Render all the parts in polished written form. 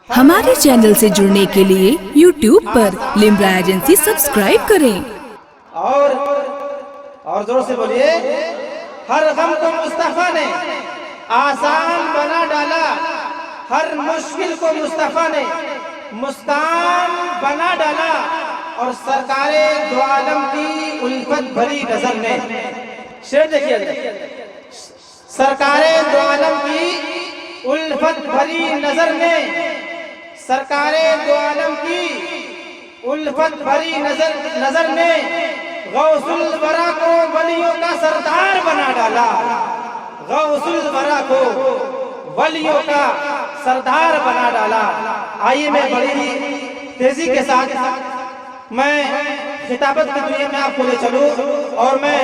ہمارے چینل سے جڑنے کے لیے YouTube پر لمرا ایجنسی سبسکرائب کریں اور زور سے بولیے، ہر غم کو مصطفیٰ نے آسان بنا ڈالا، ہر مشکل کو مصطفیٰ نے مسکان بنا ڈالا، اور سرکار دو عالم کی الفت بھری نظر نے، شعر دیکھیے، سرکار دو عالم کی الفت بھری نظر نے، سرکار دو عالم کی الفت بھری نظر نے غوث الورا کو ولیوں کا سردار بنا ڈالا، غوث الورا کو ولیوں کا سردار بنا ڈالا۔ آئیے میں بڑی ہی تیزی کے ساتھ میں خطابت کی دنیا میں آپ کو لے چلوں، اور میں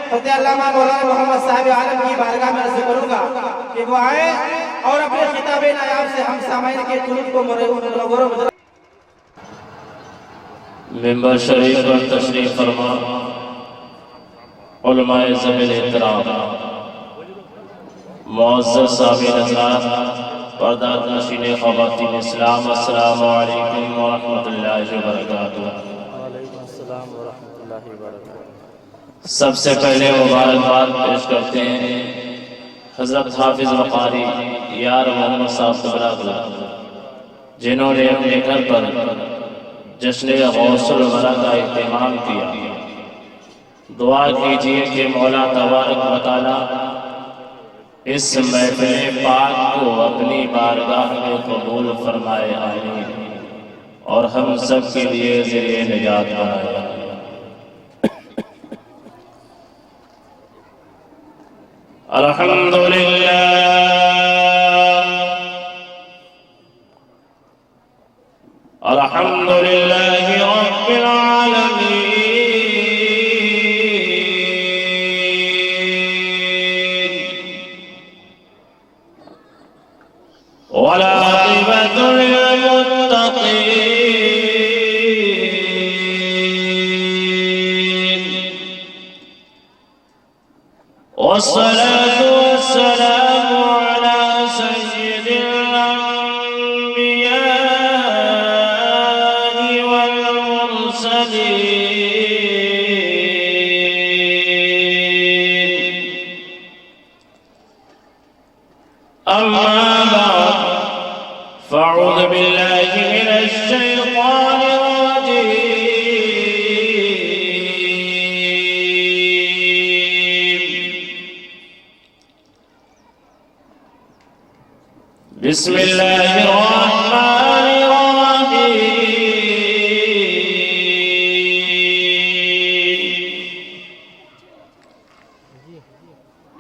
فتح علامہ مولانا محمد صاحب عالم کی بارگاہ میں عرض کروں گا کہ وہ آئیں اور اپنے خطاب نایاب سے ہم سامعین کے قلوب کو منور و مجرد۔ ممبر شریف پر تشریف فرما علماء ذوی الاحترام، معزز سامعین حضرات، پردہ نشین خواتین اسلام، السلام علیکم ورحمۃ اللہ وبرکاتہ۔ سب سے پہلے مبارکباد پیش کرتے ہیں حضرت حافظ وقاری یار محمد صاحب تبرا، جنہوں نے اپنے گھر پر جشن غوث الورا کا اہتمام کیا۔ دعا کیجئے کہ مولا تبارک و تعالی اس محفل پاک کو اپنی بارگاہ میں قبول فرمائے، آمین، اور ہم سب کے لیے ذریعہ نجات بنائے۔ الحمدللہ الحمدللہ رب العالمین، والعاقبۃ للمتقین، والصلاة والسلام على سيد الأنبياء والمرسلين، أما بعد فأعوذ بالله من الشيطان الرجيم، بسم الله الرحمن الرحيم،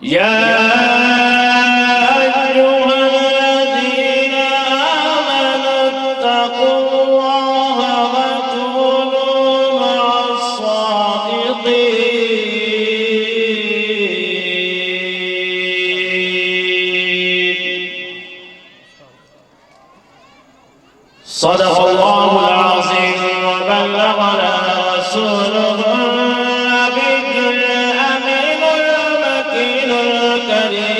يا أيها الذين آمنوا اتقوا الله وكونوا مع الصادقين، صدق الله العظيم وبلغنا رسوله النبي الأمين المكين الكريم،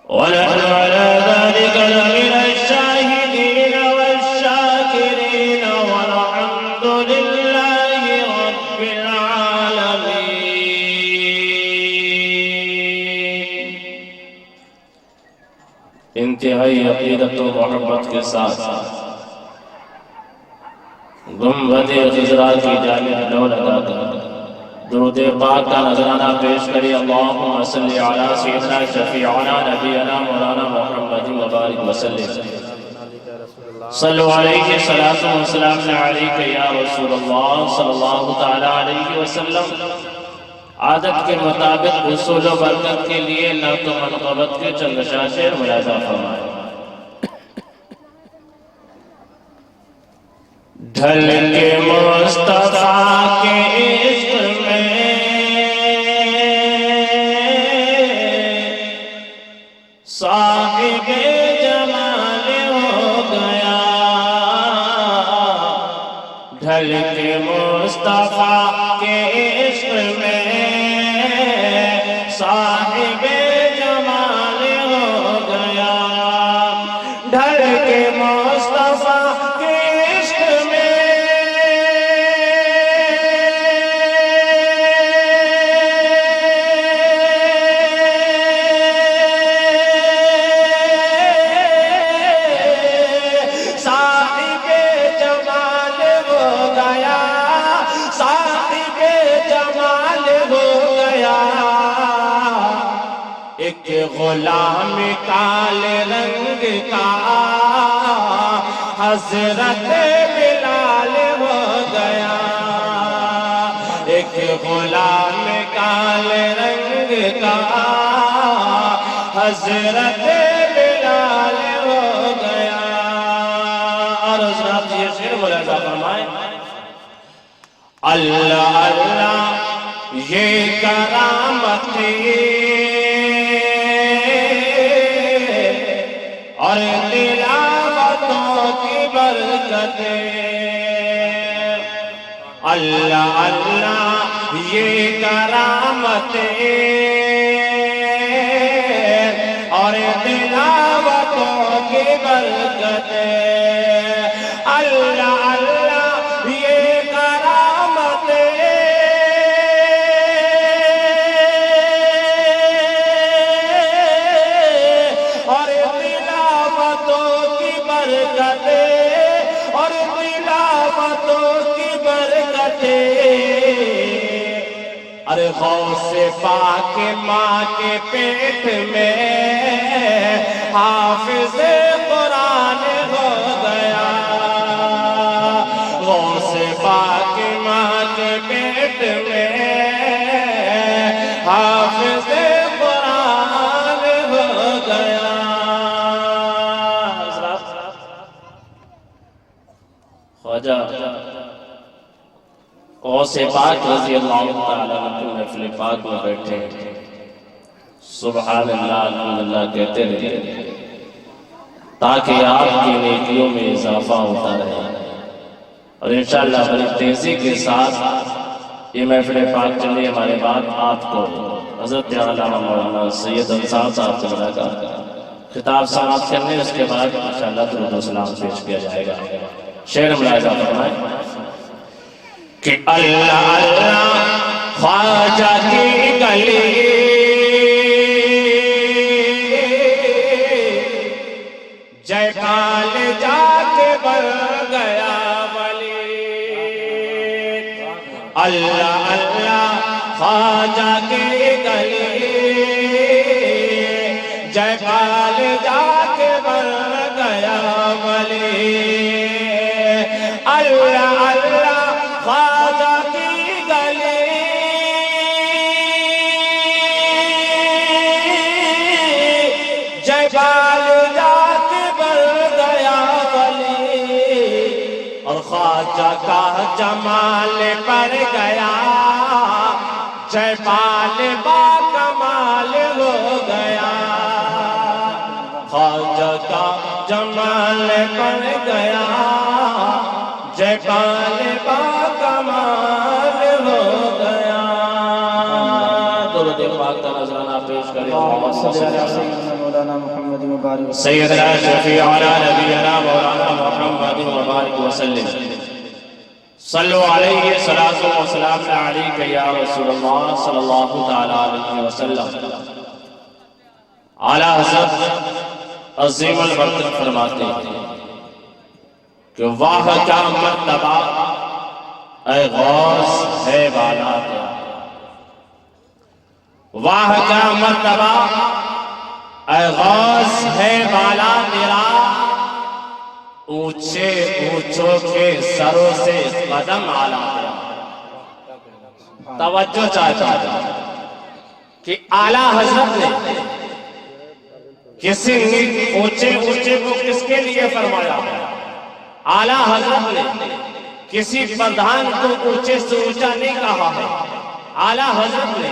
ونحن على ذلك لمن الشاهدين والشاكرين، والحمد لله رب العالمين۔ انتہائی عقیدت و محبت کے ساتھ گنبد خضرا کی جانب ڈول ادا کر درود پاک کا نذرانہ پیش کری۔ اللہم صلی علی سیدنا شفیعنا نبینا مولانا محمد وبارک وسلم، صلو علیہ الصلاۃ والسلام علیک یا رسول اللہ صلی اللہ تعالی علیہ وسلم۔ عادت کے مطابق حصول و برکت کے لیے نعت و منقبت کے چند شعر ملاحظہ فرمائے۔ ڈھل کے مصطفیٰ کے عشق میں صاحب جمال ہو گیا، ڈھل کے مصطفیٰ کے عشق میں ایک غلام کالے رنگ کا حضرت بلال ہو گیا، ایک غلام کالے رنگ کا حضرت بلال ہو گیا۔ اور حضرات یہ شعر ملاحظہ فرمائیں، اللہ اللہ یہ کرامتیں اور تلاوتوں کی برکتیں، اللہ اللہ یہ کرامتیں اور تلاوتوں کی برکتیں، اللہ اللہ یہ کرامتیں اور تلاوتوں کی برکتیں اور تلاوتوں کی برکتیں، ارے غوث پاک ماں کے پیٹ میں حافظ قرآن ہو گیا، غوث پاک ماں کے پیٹ میں حافظ قرآن ہو گیا۔ خواجہ غوث پاک رضی اللہ تعالیٰ عنہ محفل پاک میں بیٹھے سبحان اللہ الحمدللہ کہتے رہے تاکہ آپ کی نیکیوں میں اضافہ ہوتا رہے، اور انشاءاللہ بڑی تیزی کے ساتھ یہ محفل پاک چلے۔ ہمارے بعد آپ کو حضرت علامہ مولانا سید انصار صاحب سے ملاقات خطاب سماعت کرنے، اس کے بعد انشاءاللہ درود و سلام پیش کیا جائے گا۔ شعر ملاحظہ فرمائیں کہ اللہ اللہ خواجہ کی گلی جے پال جا کے بن گیا ولی، اللہ اللہ خواجہ کی گلی جے پال جا کے بن گیا ولی، اللہ اللہ خواجہ کی گلی جبال جات بن گیا ولی، اور خواجہ کا جمال پر گیا جبال با کمال ہو گیا، خواجہ کا جمال پر گیا جبال با کمال ہو گیا۔ درود پاک کا نذرانہ پیش کریں سیدنا شفیعنا نبینا مولانا محمد مبارک وسلم، صلو علیہ صلاۃ و سلام علیک یا رسول اللہ صلی اللہ تعالی علیہ وسلم۔ اعلیٰ حضرت عظیم البرکت فرماتے ہیں کہ واہ کیا مرتبہ اے غوث ہے بالا تیرا، واہ کیا مرتبہ اے غوث ہے بالا تیرا، اونچے اونچوں کے سروں سے قدم آلا تیرا۔ توجہ چاہتا ہے کہ اعلیٰ حضرت نے کسی اونچے اونچے کو کس کے لیے فرمایا؟ اعلیٰ حضرت نے کسی پردھان کو اونچے سے اونچا نہیں کہا ہے، اعلیٰ حضرت نے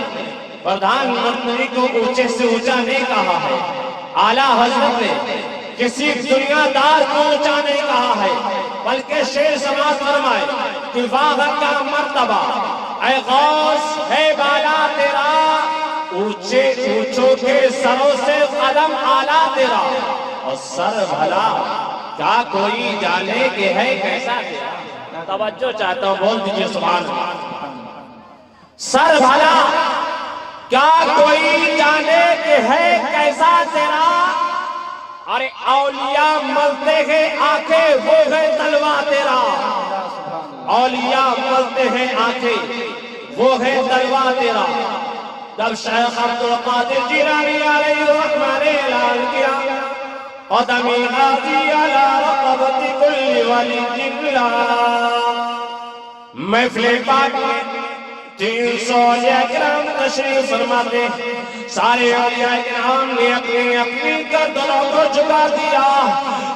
پردھان منتری کو اونچے سے اونچا نہیں کہا ہے، اعلیٰ حضرت نے کسی دنیا دار کو اونچا نہیں کہا ہے، بلکہ شعر سماعت فرمائے کہ واہ کا مرتبہ اے غوث ہے بالا تیرا، اونچے اونچوں کے سروں سے قدم اعلیٰ تیرا، اور سر بھلا کیا کوئی جانے کہ ہے کیسا تیرا۔ توجہ چاہتا ہوں، بول دیجئے سبحان اللہ۔ سر بھلا کیا کوئی جانے کہ ہے کیسا تیرا، ارے اولیاء ملتے ہیں آنکھیں وہ ہے تلوا تیرا، اولیاء ملتے ہیں آنکھیں وہ ہے تلوا تیرا، جب شیخ عبدالقادر جیلانی علیہ الرحمہ نے اعلان کیا قدمی غازی علی رقبت کل ولی اللہ، محفل پاک میں 300 اولیاء کرام تشریف فرماتے، سارے اولیاء کرام نے اپنی اپنی گردنوں کو جھکا دیا.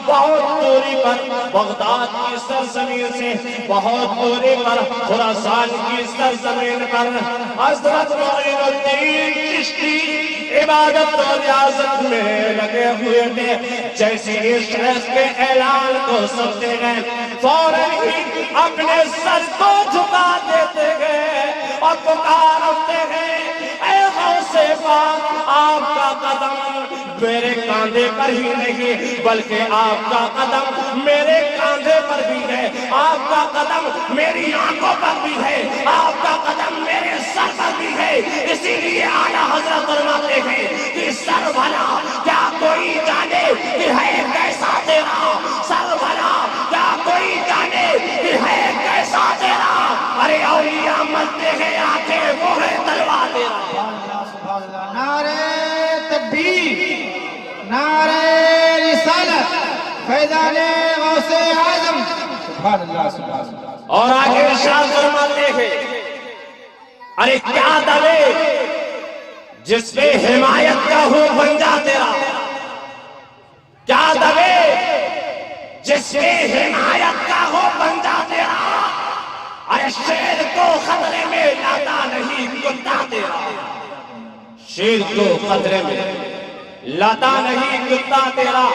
بہت دوری پر بغداد کی سرزمین سے، بہت دوری پر خراسان کی سرزمین پر حضرت معین الدین چشتی عبادت و ریاضت میں لگے ہوئے تھے. جیسے اس شیخ کے اعلان کو سنتے گئے فوراً ہی اپنے سر کو جھکا دیتے گئے اور پکار اٹھتے ہیں، اے غوث پاک، آپ کا قدم میرے کاندھے پر ہی نہیں بلکہ آپ کا قدم میرے کاندھے پر بھی ہے، آپ کا قدم میری آنکھوں پر بھی ہے، آپ کا قدم میرے سر پر بھی ہے. اسی لیے اعلیٰ حضرت فرماتے ہیں کہ سر بھلا کیا کوئی جانے کہ ہے کیسا تیرا، سر بھلا کیا کوئی جانے کہ ہے کیسا تیرا. ارے اولیاء ملتے ہیں آنکھیں وہ ہے تلوار تیرا. نعرہ تکبیر، نعرہ رسالت، فیضان غوث اعظم. سبحان اللہ سبحان اللہ. اور آگے ارشاد فرماتے ہیں، ارے کیا دلے جس پہ حمایت کا ہو بن جا تیرا، کیا دلے جس پہ حمایت کا ہو بن جا تیرا. ارے شیر کو خطرے میں لاتا نہیں کتا تیرا، شیر کو خطرے میں لاتا نہیں کتا تیرا.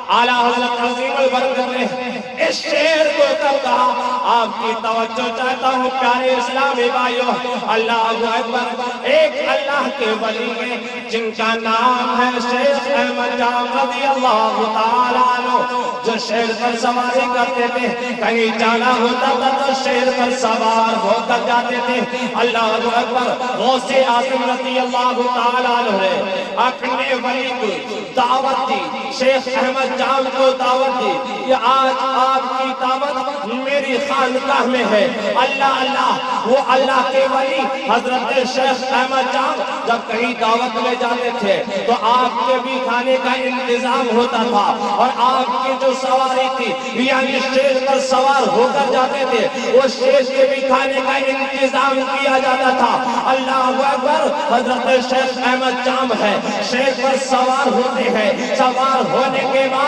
اعلیٰ حضرت عظیم البرکت نے اس شعر کو کب کہا، آپ کی توجہ چاہتا ہوں پیارے اسلامی بھائیوں. اللہ اکبر. ایک اللہ کے ولی ہیں جن کا نام ہے شیخ احمد جام رضی اللہ تعالیٰ عنہ، جو شیر پر سواری کرتے تھے، کہیں جانا ہوتا تھا تو شیر پر سوار ہو کر جاتے تھے. اللہ اکبر. غوث اعظم رضی اللہ تعالیٰ عنہ نے اپنے ولی کو دعوت دی، شیخ احمد جام کو دعوت دی کہ آج آپ کی دعوت میری خانقاہ میں ہے. اللہ اللہ. وہ اللہ کے ولی حضرت شیخ احمد جام جب کہیں دعوت لے جاتے تھے تو آپ کے بھی کھانے کا انتظام ہوتا تھا، اور آپ کی جو سواری تھی یعنی شیر پر سوار ہو کر جاتے تھے وہ شیر کے بھی کھانے کا انتظام کیا جاتا تھا. اللہ اکبر. حضرت شیخ احمد جام ہے، شیر پر سوار ہوتے ہیں. سوار ہونے کے بعد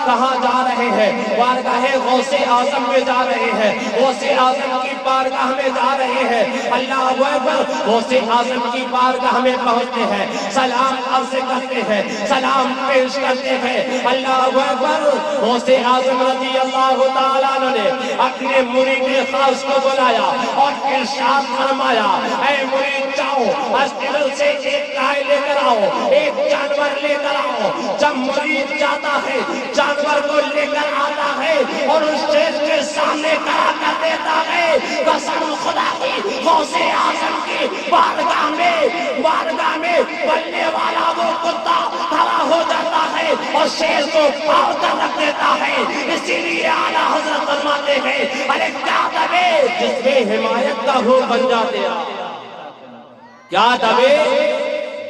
کہاں جا رہے ہیں؟ بارگاہ غوث اعظم میں جا رہے ہیں، غوث اعظم کی بارگاہ میں جا رہے ہیں. اللہ اکبر. غوث اعظم کی بارگاہ میں پہنچتے ہیں، سلام عرض کرتے ہیں، سلام پیش کرتے ہیں. اللہ اکبر. غوث اعظم رضی اللہ تعالیٰ عنہ نے اپنے مرید خاص کو بلایا اور ارشاد فرمایا، اے مرید جاؤ ہاسپٹل سے ایک گائے لے کر آؤ، ایک جانور لے کر آؤ. جب مرید جاتا ہے جانور کو لے کر آتا ہے اور اس شیر کے سامنے کھڑا کر دیتا ہے. قسم خدا کی غوث اعظم کی بارگاہ میں بلنے والا وہ کتا کھڑا ہو جاتا ہے اور شیر کو پاؤ کر رکھ دیتا ہے. اسی لیے اعلیٰ حضرت فرماتے ہیں، ارے کیا دبے جس میں حمایت کا ہو بن جاتے ہیں، کیا دبے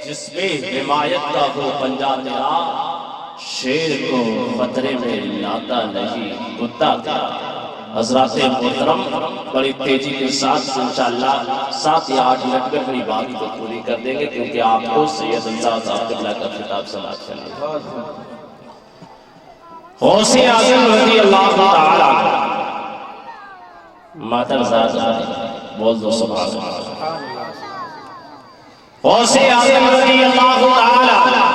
جس میں حمایت کا ہو بن جاتے ہیں. شیر کو خطرے میں لاتا نہیں کتا تیرا. حضرات محترم بڑی تیزی کے ساتھ انشاءاللہ 7 یا 8 منٹ میں اپنی بات کو پوری کر دیں گے کیونکہ آپ کو سید انصار صاحب قبلہ کا خطاب سماعت کرنا ہے. غوث اعظم رضی اللہ تعالیٰ ماتر ذات بول دو سبحان اللہ. غوث اعظم رضی اللہ تعالیٰ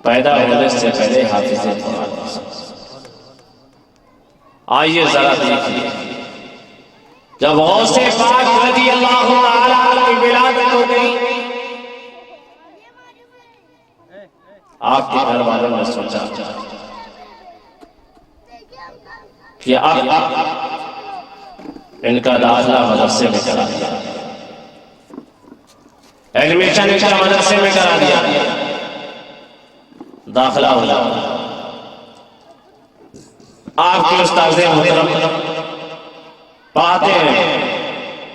پیدا ہونے سے پہلے حافظ قرآن. آئیے ذرا دیکھیے، جب غوث پاک رضی اللہ تعالیٰ عنہ کی ولادت ہو گئی، آپ کے گھر والوں نے سوچا کہ اب ان کا داخلہ مدرسے میں کرا دیا، ایڈمیشن ان کا مدرسے میں کرا دیا، داخلہ ہو جاتا. آپ کے استاد محترم پڑھاتے ہیں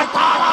18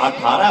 18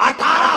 18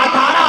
18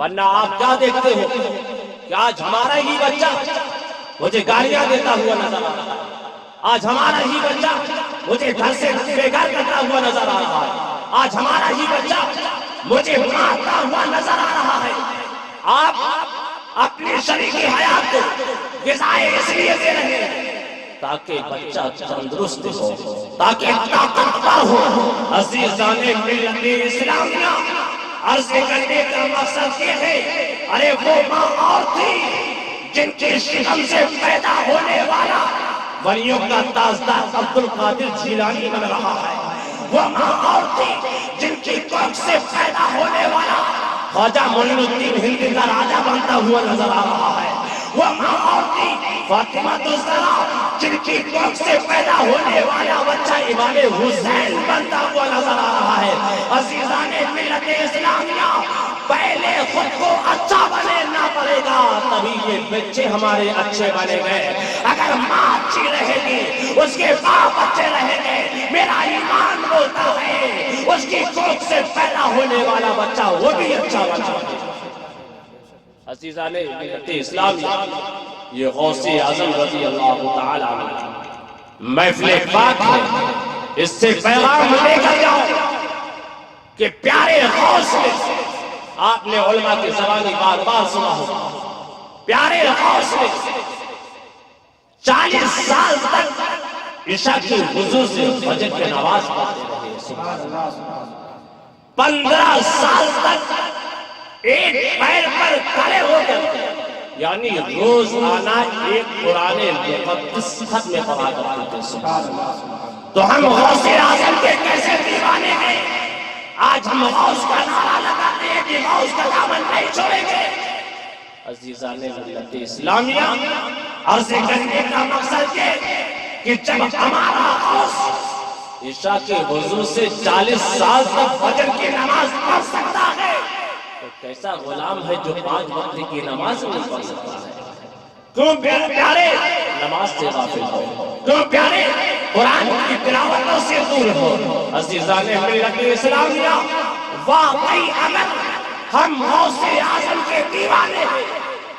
ورنہ آپ کیا دیکھتے ہو کہ آج ہمارا ہی بچہ مجھے گالیاں دیتا ہوا نظر آ رہا ہے، آج ہمارا ہی بچہ مجھے گھر سے بے گھر کرتا ہوا نظر آ رہا ہے، آج ہمارا ہی بچہ مجھے مارتا ہوا نظر آ رہا ہے۔ آپ اپنی شریکی حیات کو غذائیں اس لیے دے رہے ہیں تاکہ بچہ تندرست ہو، تاکہ طاقتور ہو۔ عزیزان ملت اسلامیہ، عرض کرنے کا مقصد یہ ہے، ارے وہ ماں اور تھی جن کے شکم سے پیدا ہونے والا ولیوں کا تاجدار عبد القادر جیلانی بن رہا ہے، وہ ماں اور تھی جن کی کوکھ سے پیدا ہونے والا خواجہ معین الدین ہندی کا راجہ بنتا ہوا نظر آ رہا ہے، وہ ماں اور تھی فاطمہ الزہرا جن کی کوکھ سے پیدا ہونے والا بچہ امام حسین بنتا ہوا نظر آ رہا ہے۔ عزیزان ملت اسلامیہ، پہلے خود کو اچھا بننا پڑے گا تبھی یہ بچے ہمارے اچھے بنے گئے۔ اگر ماں اچھی رہے گی، اس کے باپ اچھے رہیں گے، میرا ایمان بولتا ہے اس کی کوکھ سے پیدا ہونے والا بچہ وہ بھی اچھا بنا ہے۔ عزیزان ملت اسلامیہ، یہ غوث اعظم رضی اللہ تعالی عنہ محفل پاک ہے، اس سے پیغام لے کر جاؤ کہ پیارے غوث نے، آپ نے علماء کی زبانی بار بار سنا ہو، پیارے غوث نے 40 سال تک عشاء کی وضو سے فجر کی نماز پڑھتے رہے، سبحان اللہ، 15 سال تک ایک پیر پر کھڑے ہو کر، یعنی روزانہ ایک قرآن مقدس ختم پڑھا کرتے تھے، سبحان اللہ۔ تو ہم غوث اعظم کے کیسے دیوانے ہیں؟ آج ہم غوث کا نعرہ لگاتے ہیں کہ غوث کا دامن نہیں چھوڑیں گے۔ عزیزان ملت اسلامیہ، عرض کرنے کا مقصد یہ کہ جب ہمارا غوث عشاء کے وضو سے 40 سال تک فجر کی نماز پڑھ سکتا ہے تو کیسا غلام ہے جو 5 وقت کی نماز نہیں پڑھ سکتا ہے؟ کیوں پیارے نماز سے غافل ہو؟ کیوں پیارے قرآن کی تلاوتوں سے دور ہو؟ عزیزان ملت اسلامیہ، واقعی اگر ہم غوث اعظم کے دیوانے ہیں،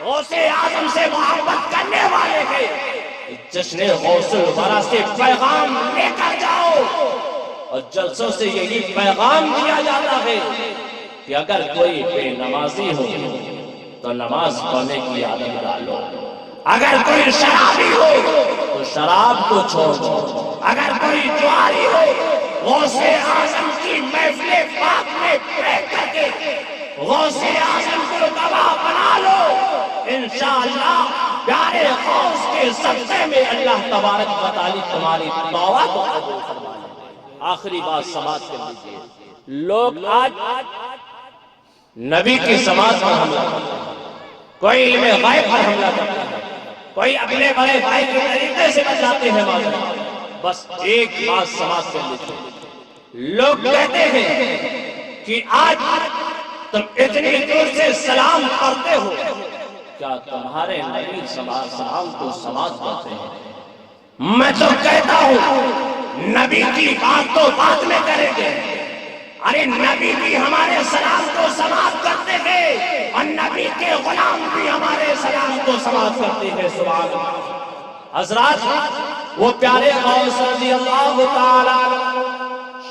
غوث اعظم سے محبت کرنے والے ہیں، جشن غوث الورا سے پیغام لے کر جاؤ، اور جلسوں سے یہی پیغام دیا جاتا ہے کہ اگر کوئی بے نمازی ہو تو نماز پڑھنے کی عادت ڈالو، اگر کوئی شرابی ہو تو شراب کو چھوڑو، اگر کوئی جواری ہو غوث اعظم کی محفل پاک میں بیٹھ کر کے غوث اعظم کو گواہ بنا لو، انشاءاللہ پیارے غوث کے صدقے میں اللہ تبارک و تعالی تمہاری توبہ کو قبول فرما لے۔ آخری بات سماعت کر لیجیے، لوگ آج نبی کی سماعت پر حملہ کرتے ہیں، کوئی علم غیب پر حملہ کرتے ہیں، کوئی اپنے بڑے بھائی کے طریقے سے بچاتے ہیں معذرت۔ بس ایک بات سماعت کر لیجیے، لوگ کہتے ہیں کہ آج تم اتنی دور سے سلام پڑھتے ہو، کیا تمہارے نبی سلام کو سماعت کرتے ہیں؟ میں تو کہتا ہوں نبی کی بات تو بعد میں کریں گے، ارے نبی بھی ہمارے سلام کو سماعت کرتے ہیں اور نبی کے غلام بھی ہمارے سلام کو سماعت کرتے ہیں، سبحان اللہ۔ حضرات، وہ پیارے غوث رضی اللہ تعالی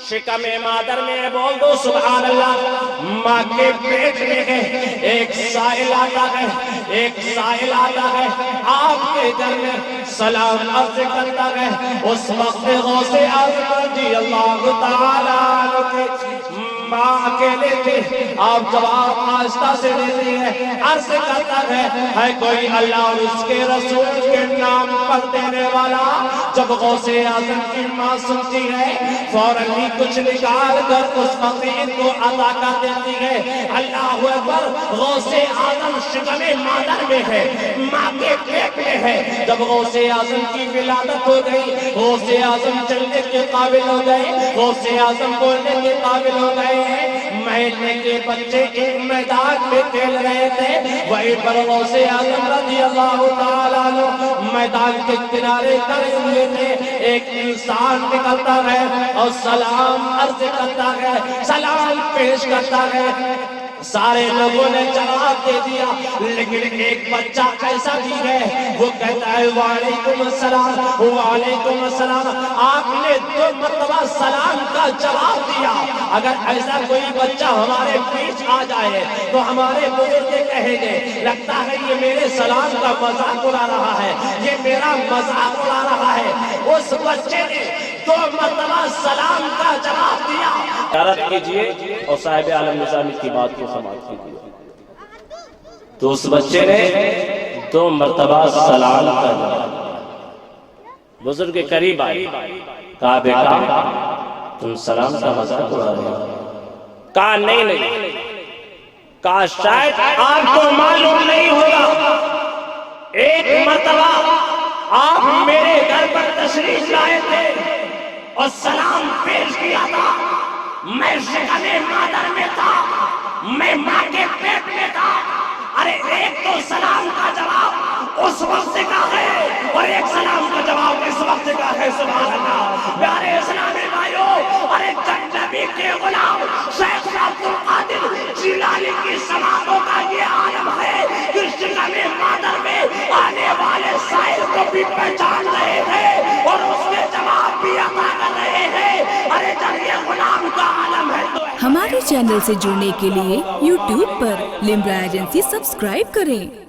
شکم مادر میں بول دو سبحان اللہ، ماں کے پیٹ میں ہے ایک سائل آتا ہے، ایک سائل آتا ہے، آپ کے گھر میں سلام عرض کرتا ہے، اس وقت غوث اعظم رضی اللہ تعالیٰ ماں اکیلے تھے، آپ جواب آہستہ سے دیتی ہے، عرض کرتا ہے کوئی اللہ اور اس کے رسول کے نام پر دینے والا؟ جب غوث اعظم کی ماں سنتی ہے فوراً ہی کچھ نکال کر اس فقیر کو عطا کر دیتی ہے۔ اللہ اکبر، غوث اعظم شکم مادر میں ہے، ماں کے پیٹ میں ہے۔ جب غوث اعظم کی ولادت ہو گئی، غوث اعظم چلنے کے قابل ہو گئے، غوث اعظم بولنے کے قابل ہو گئے، مہینے کے بچے ایک میدان میں کھیل رہے تھے، وہیں پر غوث اعظم رضی اللہ تعالیٰ عنہ میدان کے کنارے کھڑے ہوئے تھے، ایک انسان نکلتا ہے اور سلام عرض کرتا ہے، سلام پیش کرتا ہے، سارے لوگوں نے جواب دے دیا، لیکن ایک بچہ ایسا بھی ہے وہ کہتا ہے وعلیکم السلام وعلیکم السلام۔ آپ نے 2 مرتبہ سلام کا جواب دیا۔ اگر ایسا کوئی بچہ ہمارے بیچ آ جائے تو ہمارے بزرگ کہیں گے لگتا ہے یہ میرے سلام کا مذاق اڑا رہا ہے، یہ میرا مذاق اڑا رہا ہے۔ اس بچے نے 2 مرتبہ سلام کا جواب دیا۔ زیارت کیجئے اور صاحب عالم نظامی کی بات کو سماعت کیجئے۔ تو اس بچے نے 2 مرتبہ سلام کا جواب دیا۔ بزرگ کے قریب آئے، کہا بیٹا تم سلام کا مذاق اڑا رہے ہو؟ کہا نہیں، کہا شاید آپ کو معلوم نہیں ہوگا، ایک مرتبہ آپ میرے گھر پر تشریف لائے تھے اور سلام پیش کیا تھا، میں شکم مادر میں تھا، میں ماں کے پیٹ میں تھا۔ ارے ایک تو سلام کا جواب اس وقت سے کا ہے اور ایک سلام کا جواب اس وقت سے کا ہے۔ سبحان اللہ۔ پیارے اسلامی بھائیو، ارے جب نبی کے غلام شیخ عبد القادر جیلانی کی سماعتوں کا یہ عالم ہے کہ شکم مادر میں آنے والے سائل کو بھی پہچان رہے ہیں اور اس کے جواب بھی عطا کر رہے ہیں۔ ارے جب یہ غلام کا عالم ہے تو ہمارے چینل سے جڑنے کے لیے YouTube پر لمبرا ایجنسی سبسکرائب کریں۔